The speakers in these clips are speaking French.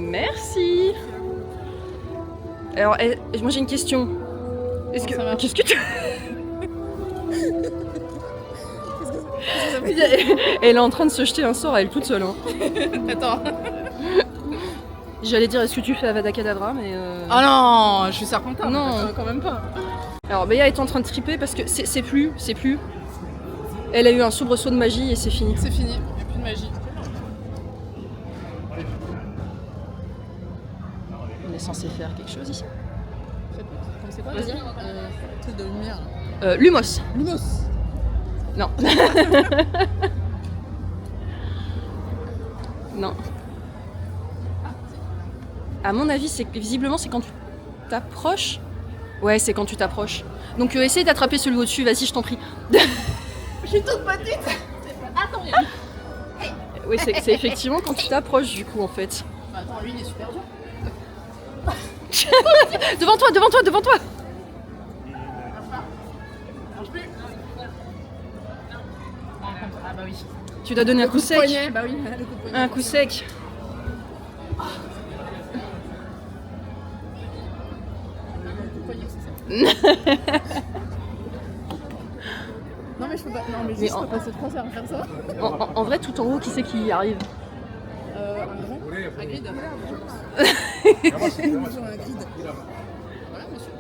Merci. Alors, moi j'ai une question. Qu'est-ce que tu... Elle est en train de se jeter un sort à elle toute seule. Hein. Attends. J'allais dire est-ce que tu fais Avada Kedavra, mais... Oh non, je suis serpentard. Non, quand même pas. Alors Béa est en train de triper parce que c'est plus. Elle a eu un soubresaut de magie et c'est fini. C'est fini, il n'y a plus de magie. On est censé faire quelque chose ici. C'est quoi Vas-y. Truc de lumière. Lumos. Lumos. Non. Non. À mon avis, visiblement c'est quand tu t'approches. Ouais, c'est quand tu t'approches. Donc essaye d'attraper celui au-dessus, vas-y, je t'en prie. Je suis toute petite. Attends, Oui, c'est effectivement quand tu t'approches du coup en fait. Bah attends, lui il est super dur. Devant toi. Marche plus. Ah bah oui. Tu dois donner un coup sec. Poignet, bah oui, le coup de poignet. Un coup sec. Non mais je peux pas. Non mais juste, je peux passer 3 heures à faire ça. En vrai, tout en haut, qui c'est qui y arrive? Un grand. Un grid. Sur un grid. Voilà monsieur.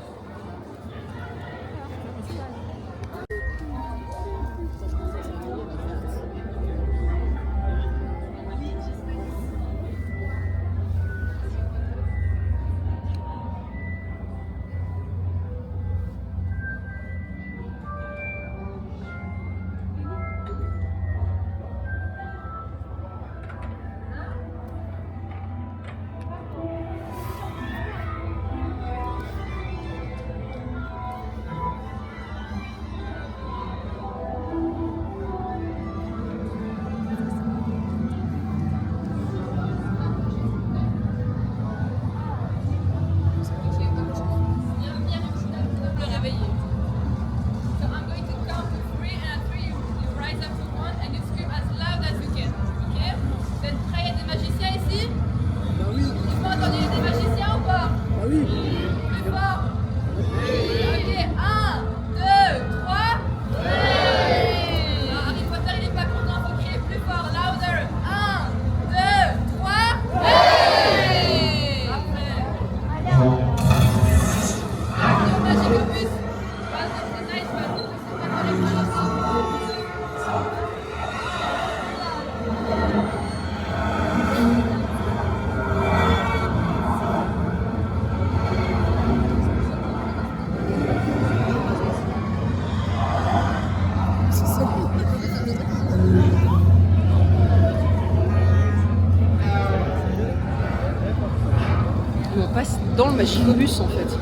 On passe dans le Magicobus en fait.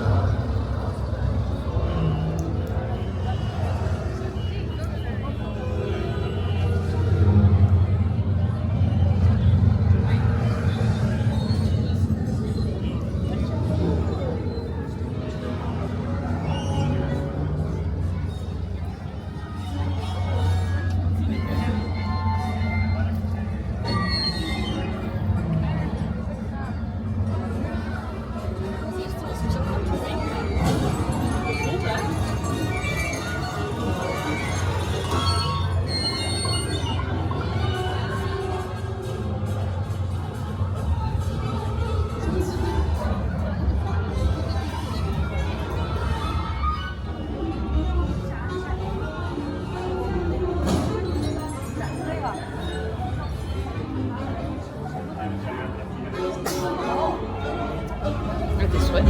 À tes souhaits.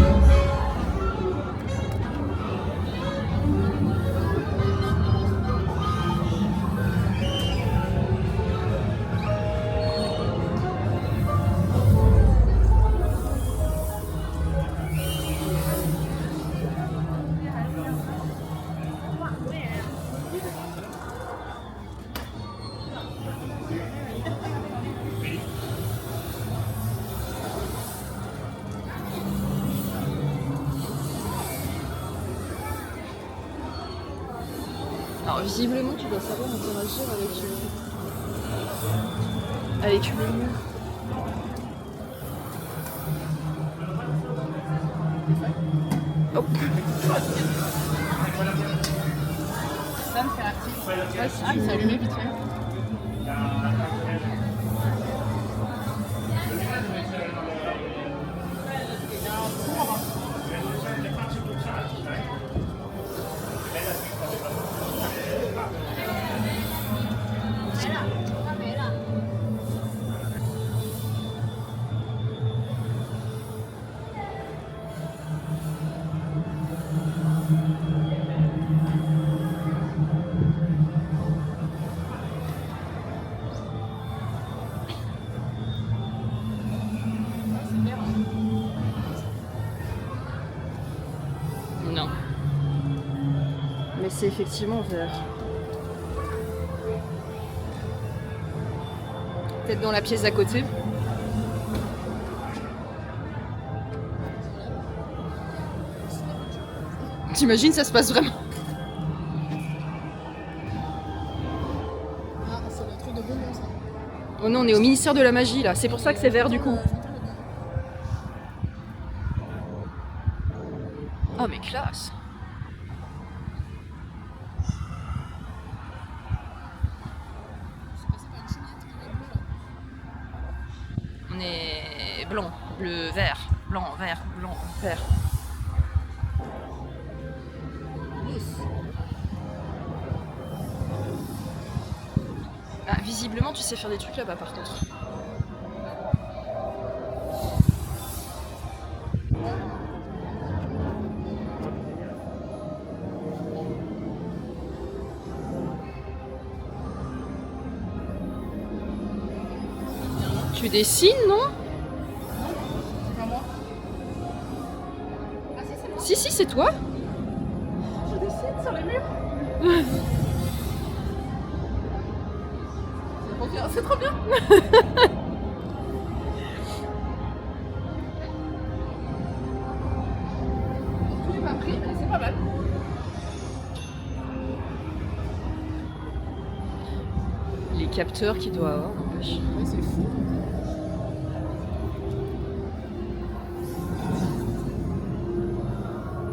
Alors visiblement tu dois savoir interagir avec le mur. Hop. Ça me fait actif. Ouais, ah, il s'est allumé vite fait. Non. Mais c'est effectivement vert. Peut-être dans la pièce d'à côté. T'imagines, ça se passe vraiment. Ah, c'est le truc de bonbon ça. Oh non, on est au ministère de la magie là. C'est pour ça que c'est vert du coup. Oh mais classe. On est blanc, bleu, vert, blanc, vert, blanc, vert. Ah, visiblement, tu sais faire des trucs là-bas par contre. Tu dessines, non? C'est pas moi. Ah si, c'est moi. Si, c'est toi. Je dessine sur les murs. C'est trop bien. Tout est pas pris, mais c'est pas mal. Les capteurs qu'il doit avoir, n'empêche. Ouais, c'est fou.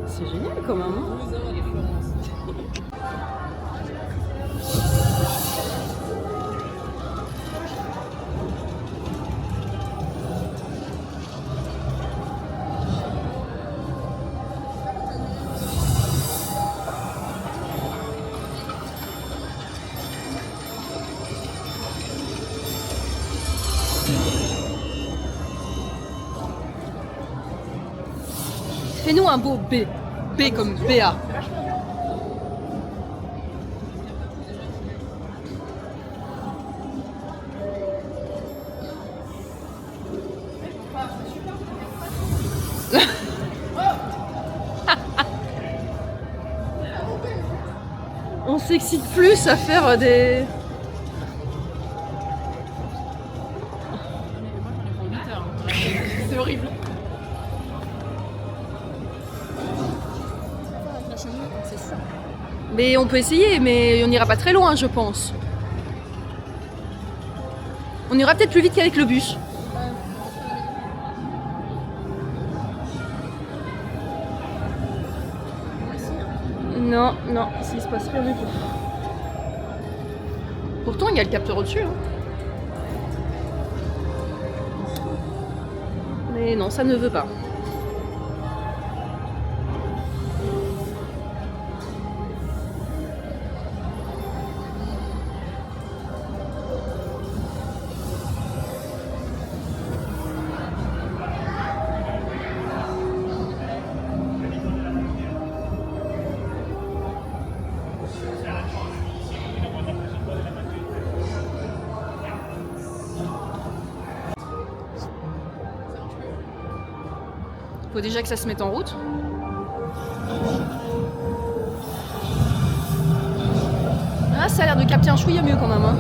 C'est génial quand même. Hein. Vous avez les Florence. Fais-nous un beau B. B comme BA. On s'excite plus à faire des... C'est horrible. Avec la cheminée, c'est sûr. Mais on peut essayer, mais on n'ira pas très loin, je pense. On ira peut-être plus vite qu'avec le bus. Non, non, il se passe rien du tout. Pourtant, il y a le capteur au-dessus. Hein. Mais non, ça ne veut pas. Faut déjà que ça se mette en route. Ah, ça a l'air de capter un chouïa mieux quand même. Hein.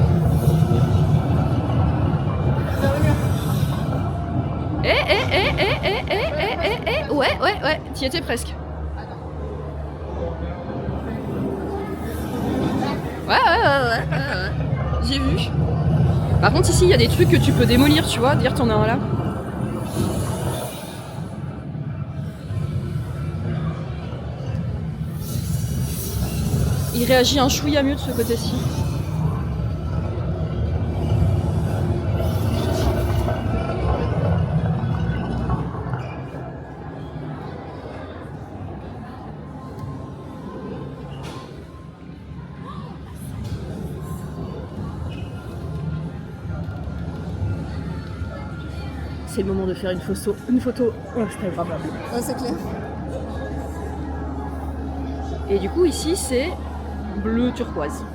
Ouais, t'y étais presque. Ouais. J'ai vu. Par contre, ici, il y a des trucs que tu peux démolir, tu vois, dire t'en as un là. Il réagit un chouïa mieux de ce côté-ci. C'est le moment de faire une photo instagrammable. Ouais, c'est clair. Et du coup ici c'est bleu turquoise.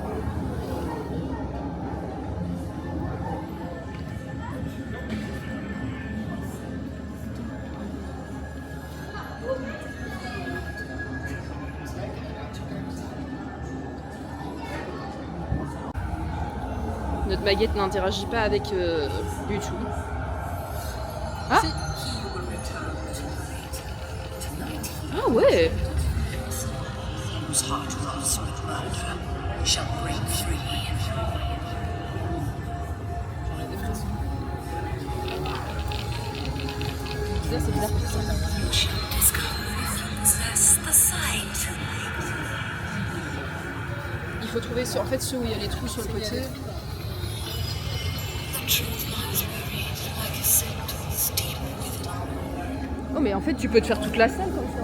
Notre baguette n'interagit pas avec du tout. Ah, ah ouais. C'est bizarre. Il faut trouver en fait ceux où il y a les trous sur le côté. Oh mais en fait tu peux te faire toute la salle comme ça.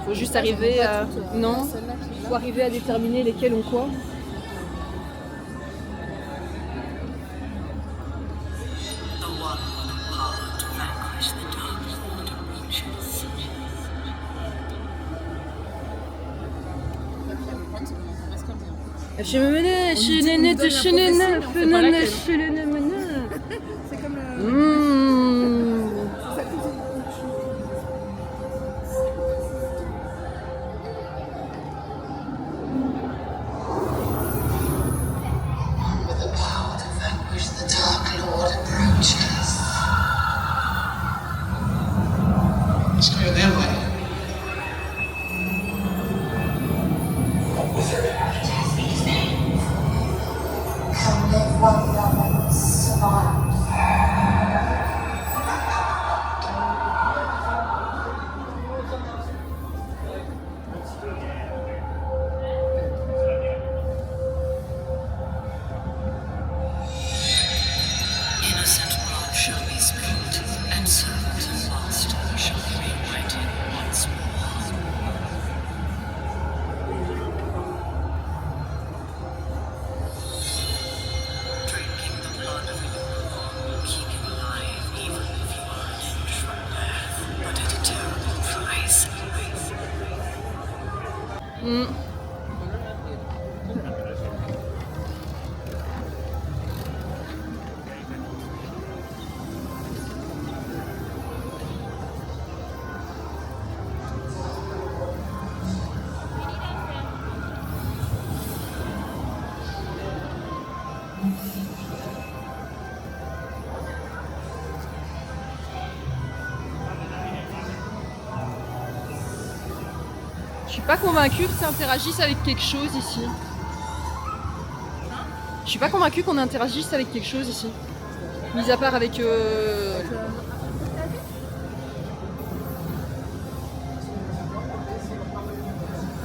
Faut juste arriver à... Non, faut arriver à déterminer lesquels ont quoi. C'est comme Je suis pas convaincue que ça interagisse avec quelque chose ici. Je suis pas convaincue qu'on interagisse avec quelque chose ici. Mis à part avec...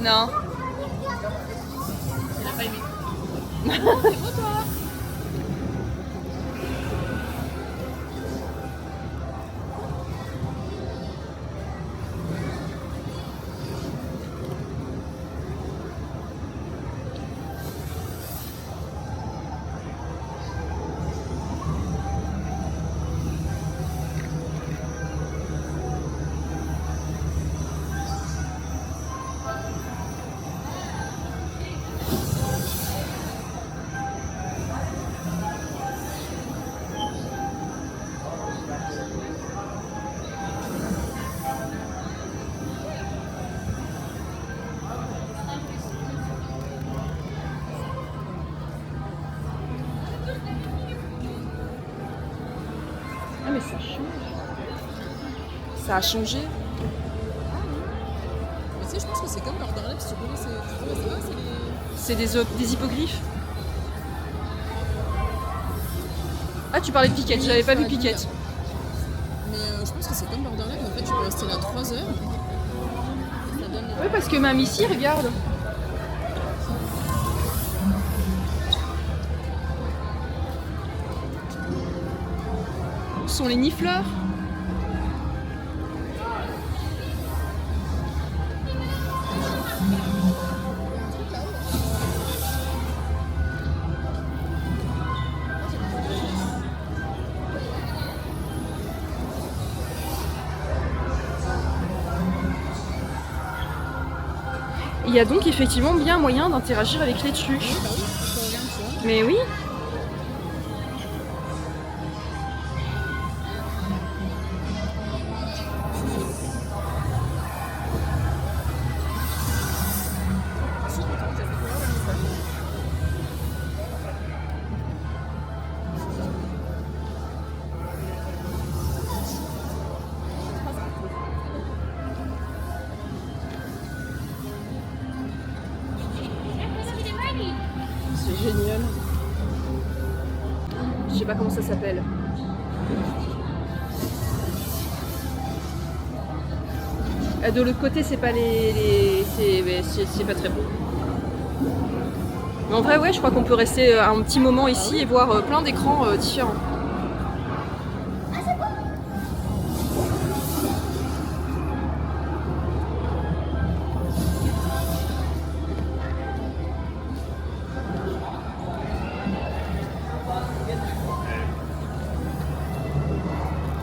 Non. Il a pas aimé. C'est beau toi. Ah mais ça change. Ça a changé. Tu sais, je pense que c'est comme Borderlands, si tu connais, c'est les... C'est des hippogriffes. Ah, tu parlais de Piquette, j'avais pas vu Piquette. Mais je pense que c'est comme Borderlands, en fait, tu peux rester là 3 heures. Ça donne... Oui, parce que même ici, regarde. Ce sont les nifleurs. Il y a donc effectivement bien moyen d'interagir avec les trucs. Bah oui, je regarde, tu vois. Mais oui. C'est génial. Je sais pas comment ça s'appelle. De l'autre côté, c'est pas c'est pas très beau. Mais en vrai, ouais, je crois qu'on peut rester un petit moment ici et voir plein d'écrans différents.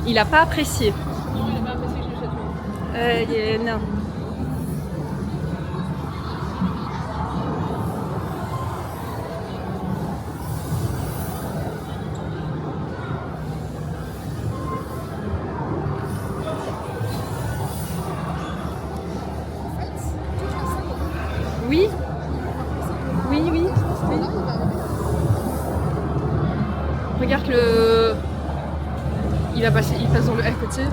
Il a pas apprécié. Non, il a pas apprécié que je l'achète moi. Non. Oui. Oui, oui. Oui. Regarde que le... il passe dans le à côté.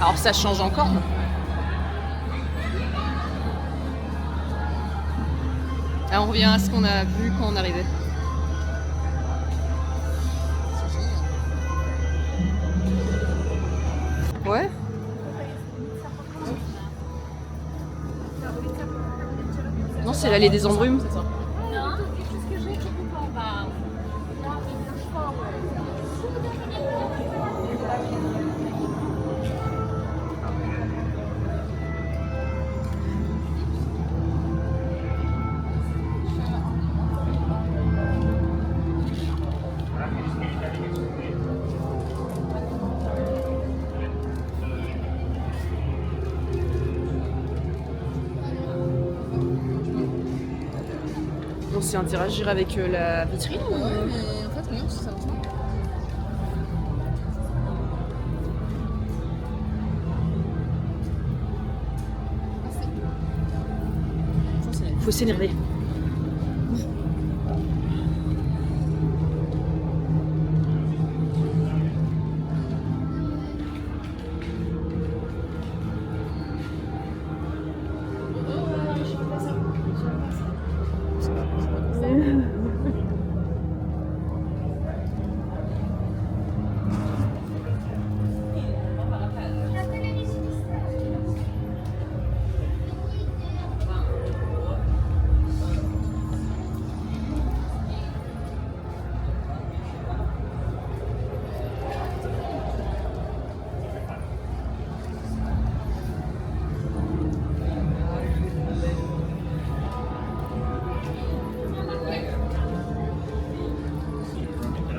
Alors ça change encore. Alors on revient à ce qu'on a vu quand on arrivait. Ouais. Non, c'est l'allée des embrumes. On sait interagir avec la vitrine. Ouais, mais en fait, regarde, ça marche pas. Faut s'énerver.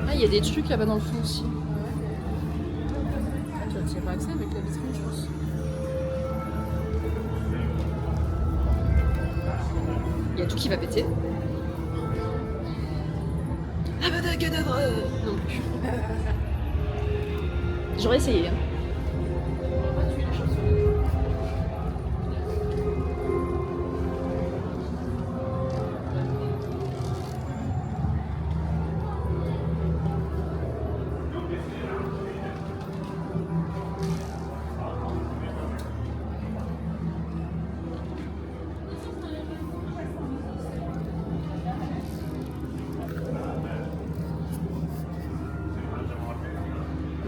Ah, il y a des trucs là-bas dans le fond aussi. Tu n'as pas accès avec la vitrine, je pense. Il y a tout qui va péter. Avada Kedavra. Non plus. J'aurais essayé. Hein.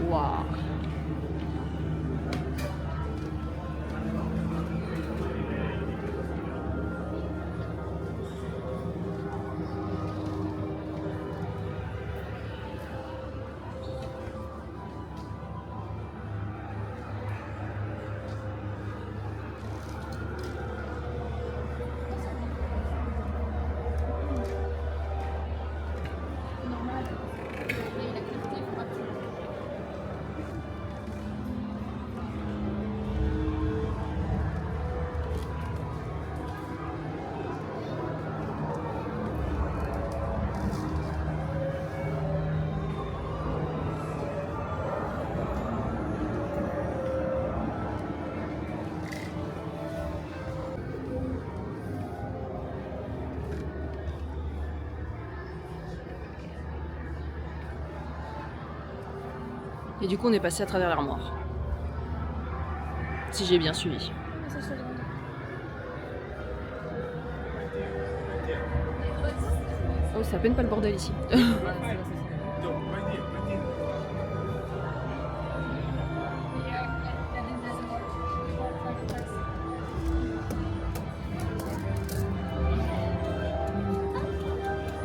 Waouh. Et du coup, on est passé à travers l'armoire. Si j'ai bien suivi. Oh, c'est à peine pas le bordel ici.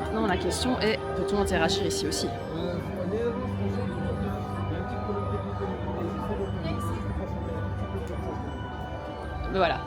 Maintenant, la question est, peut-on interagir ici aussi? Mais voilà.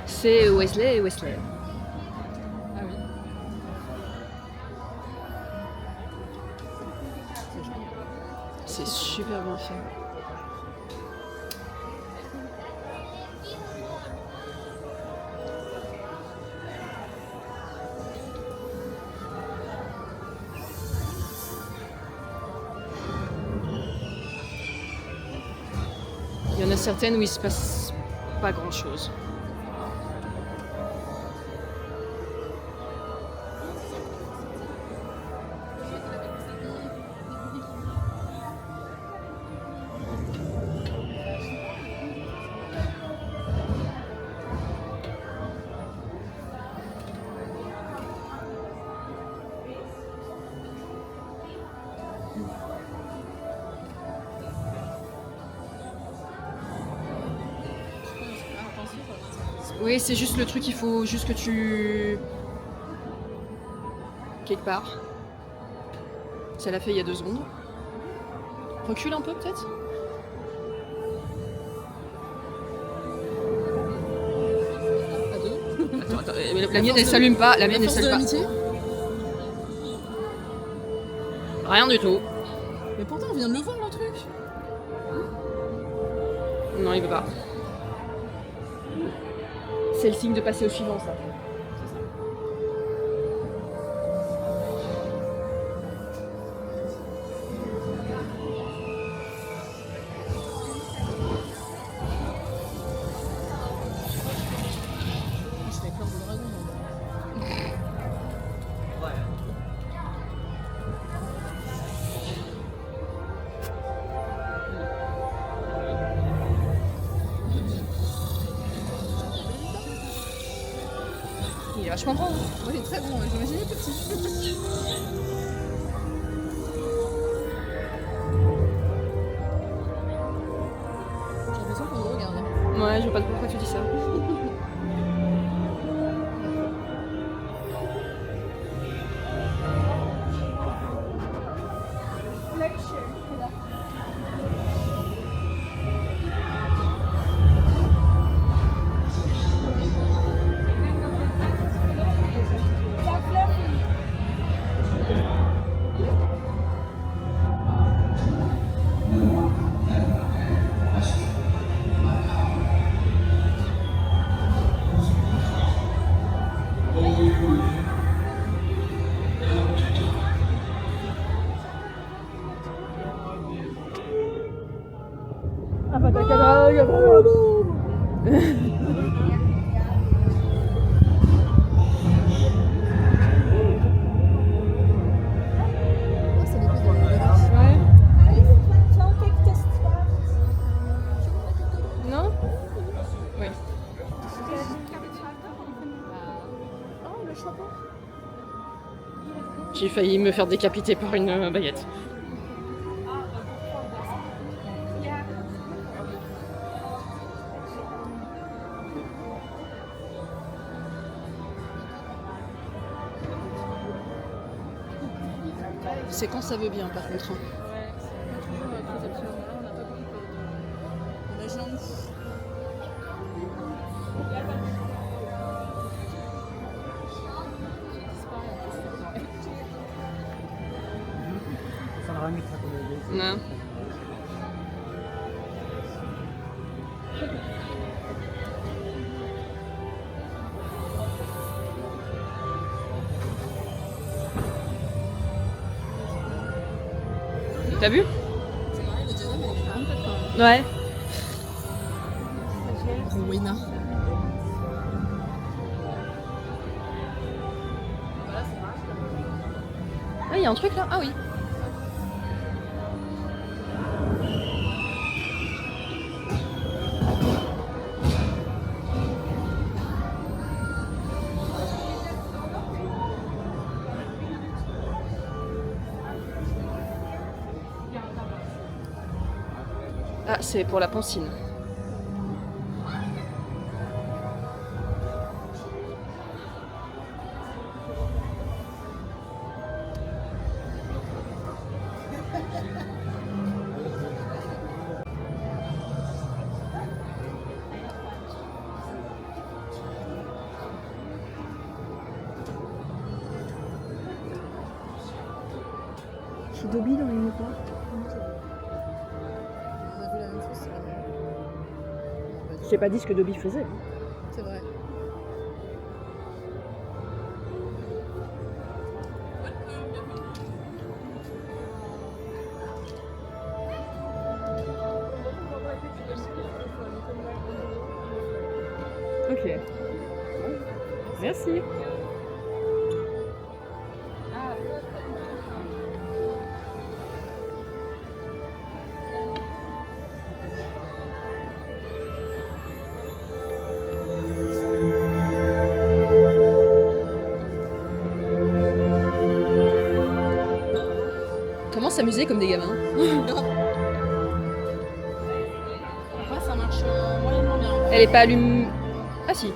C'est Wesley et Wesley. Ah oui. C'est super bien fait. Il y en a certaines où il se passe pas grand chose. Oui, c'est juste le truc, il faut juste que tu... Quelque part. Ça l'a fait il y a 2 secondes. Recule un peu peut-être. À deux. Attends, la mienne elle s'allume pas, la mienne elle Force de s'allume pas. l'amitié. Rien du tout. Mais pourtant, on vient de le voir le truc. Non, il veut pas. C'est le signe de passer au suivant, ça. Je fais peur de dragon. Il est vachement grand. Hein. Oui, il est très bon. J'imaginais petit. je vois pas pourquoi tu dis ça. Ah, c'est l'épée de Legolas. Ouais. Non. Non? Oui. Oh, le chapeau. J'ai failli me faire décapiter par une baguette. C'est quand ça veut bien, par contre. Hein. Imaginons. Non. T'as vu? C'est marrant, le diadème, elle est grande, peut-être quand même. Ouais. Rowena. Ah, il y a un truc là? Ah oui. Ah, c'est pour la pancine. C'est Dobby dans les mots. On a vu la même chose, c'est vrai. Je t'ai pas dit ce que Dobby faisait. C'est vrai. Ok. Merci. Comment s'amuser comme des gamins? Après, ça marche moyennement bien. Elle est pas allumée. Ah si.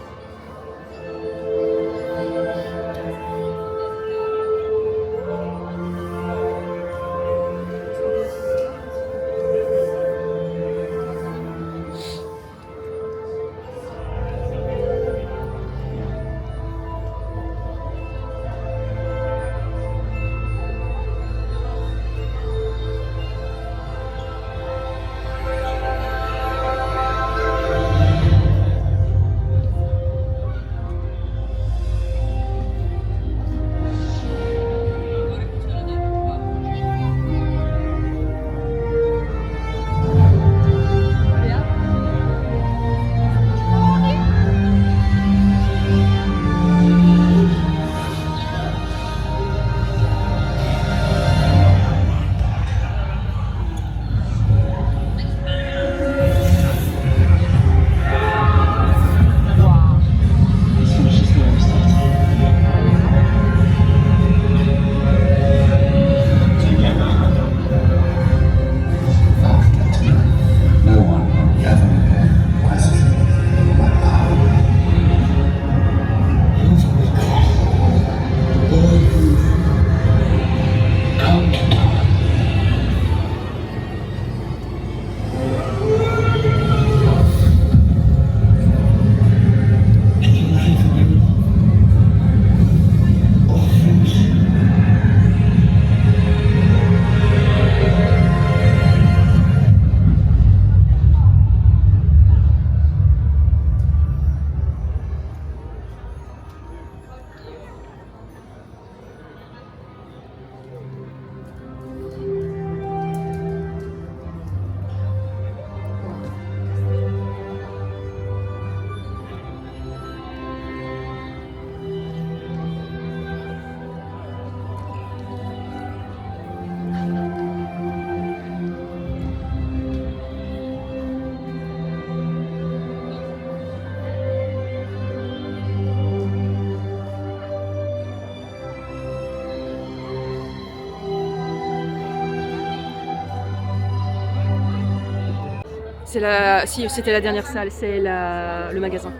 C'est la... Si, c'était la dernière salle, c'est le magasin.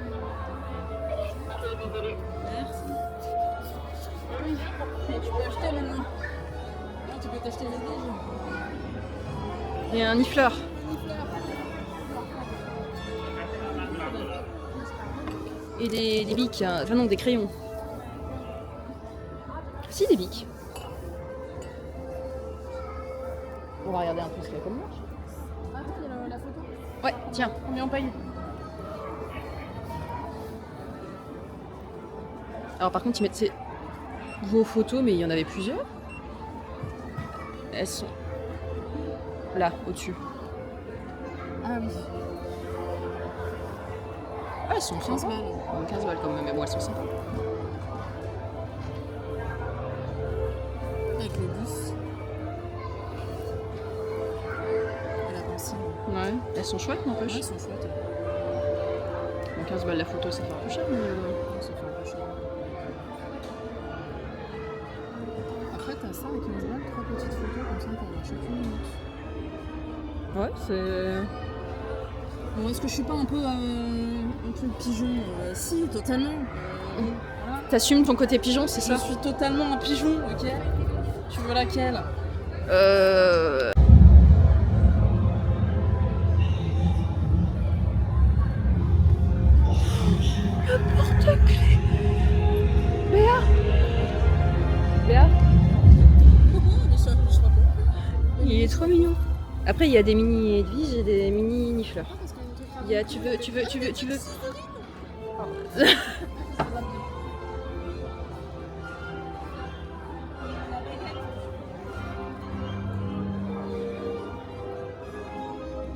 Merci. Oui, mais tu peux acheter maintenant. Non, tu peux t'acheter les déjà. Il y a un nifleur. Et des bics, hein. Enfin non, des crayons. Si, des bics. On va regarder un peu ce qu'il y a comme marche. Attends, il y a la photo. Ouais, tiens. Combien on paye? Alors par contre, ils mettent vos photos, mais il y en avait plusieurs. Elles sont là, au-dessus. Ah oui. Ah, elles sont 15 sympas. balles. 15 balles quand même, mais bon, elles sont sympas. Avec le bus. Et la pensée. Ouais, elles sont chouettes, n'empêche. Ouais, elles sont chouettes. Bon, 15 balles la photo, ça fait un peu cher, mais... Ouais, ça fait un peu cher. Après, t'as ça à 15 balles, 3 petites photos comme ça pour avoir chacune une minute. Ouais, c'est... Bon, est-ce que je suis pas un peu pigeon? Si, totalement. Voilà. T'assumes ton côté pigeon, c'est Je ça? suis totalement un pigeon, ok? Tu veux laquelle? Béa! Béa? Mais je sais pas quoi. Il est trop mignon. Après, il y a des mini Edwige et des mini Nifleur. Ah, parce qu'il y a un truc Il y a, tu veux...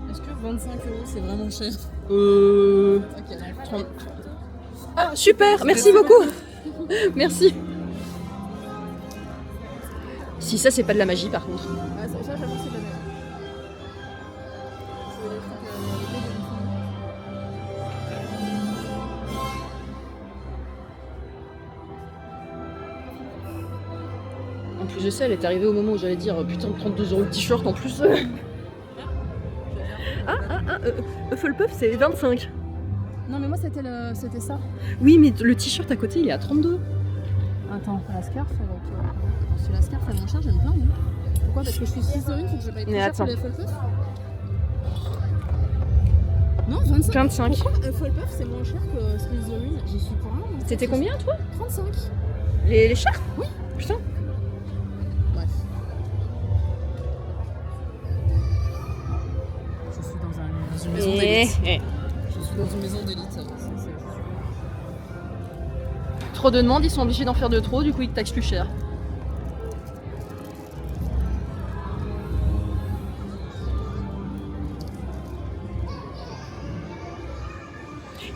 Est-ce que 25 € c'est vraiment cher? Ok, 30. Ah, super! Merci beaucoup! Merci! Si ça, c'est pas de la magie, par contre. Ah, ça j'avoue, c'est pas mal. Je veux des trucs, les dés En plus de ça, elle est arrivée au moment où j'allais dire putain, 32 € le t-shirt en plus. Hufflepuff, c'est 25. Non, mais moi c'était ça. Oui, mais le t-shirt à côté, il est à 32. Attends, la scarf avec. Sur la scarf, elle est moins chère, j'aime bien, non? Pourquoi? Parce que je suis Slytherin, faut que je paye plus Mais cher pour attends. les Hufflepuff? Non, 25. 25. Pourquoi Hufflepuff c'est moins cher que Slytherin? J'y suis pour rien. moi. C'était combien, toi? 35. Les chars? Oui. Putain. Bref. Je suis dans une maison d'élite. Je suis dans une maison d'élite. Trop de demandes, ils sont obligés d'en faire de trop, du coup ils te taxent plus cher.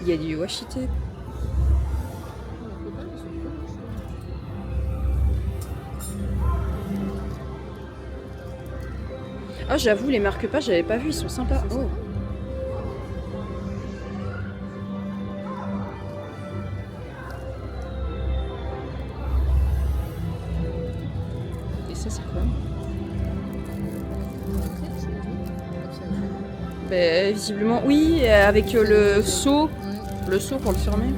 Il y a du washi tape. Ah, j'avoue, les marque-pages, j'avais pas vu, ils sont sympas. Oh. Et ça, c'est quoi? Ben, visiblement, oui, avec le seau. Le seau pour le fermer.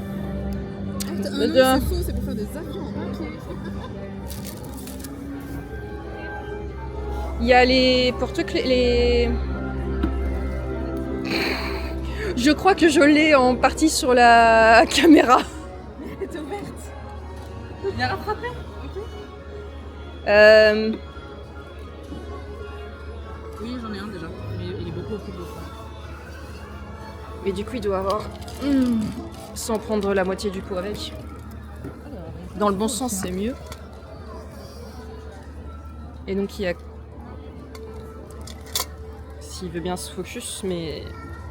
Ah, non, c'est faux, c'est pour faire des avions en papier. Il y a les porte-clés, les... Je crois que je l'ai en partie sur la caméra. Elle est ouverte. Il a rattrapé. Ok. Oui, j'en ai un déjà. Mais il est beaucoup plus beau. Mais du coup, il doit avoir... sans prendre la moitié du pot avec. Dans le bon sens, c'est mieux. Et donc, il y a... S'il veut bien se focus, mais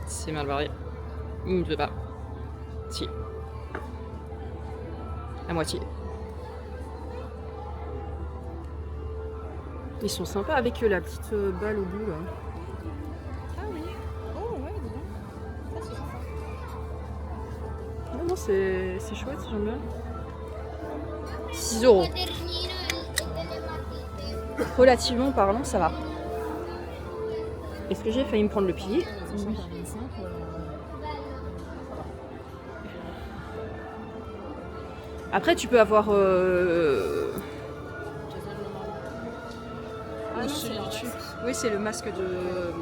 c'est mal barré. Il ne veut pas. Si. La moitié. Ils sont sympas avec la petite balle au bout, là. Ah oui. Oh ouais, dis donc. Ça, c'est sympa. Non, non, c'est chouette, j'aime bien. 6 €. Relativement parlant, ça va. Est-ce que j'ai failli me prendre le pied? Sachant qu'à 25, Après, tu peux avoir. Ah non, Celui c'est du dessus. l'inverse. Oui, c'est le masque de.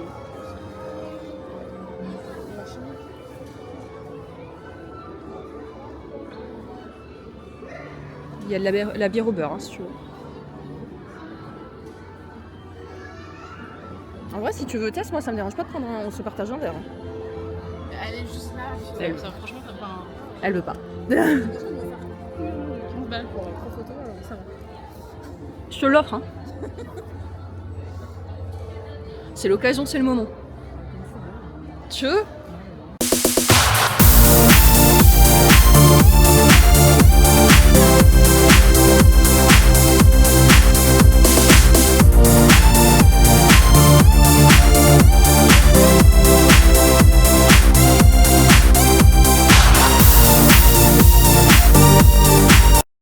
Il y a de la bière au beurre, hein, si tu veux. En vrai, si tu veux test, moi ça me dérange pas de prendre on se partage un verre. Hein. Elle est juste là. Elle- Ça, franchement, ça me fait un... Elle veut pas. 15 balles pour 3 photos, ça va. Je te l'offre, hein. C'est l'occasion, c'est le moment. Tu veux?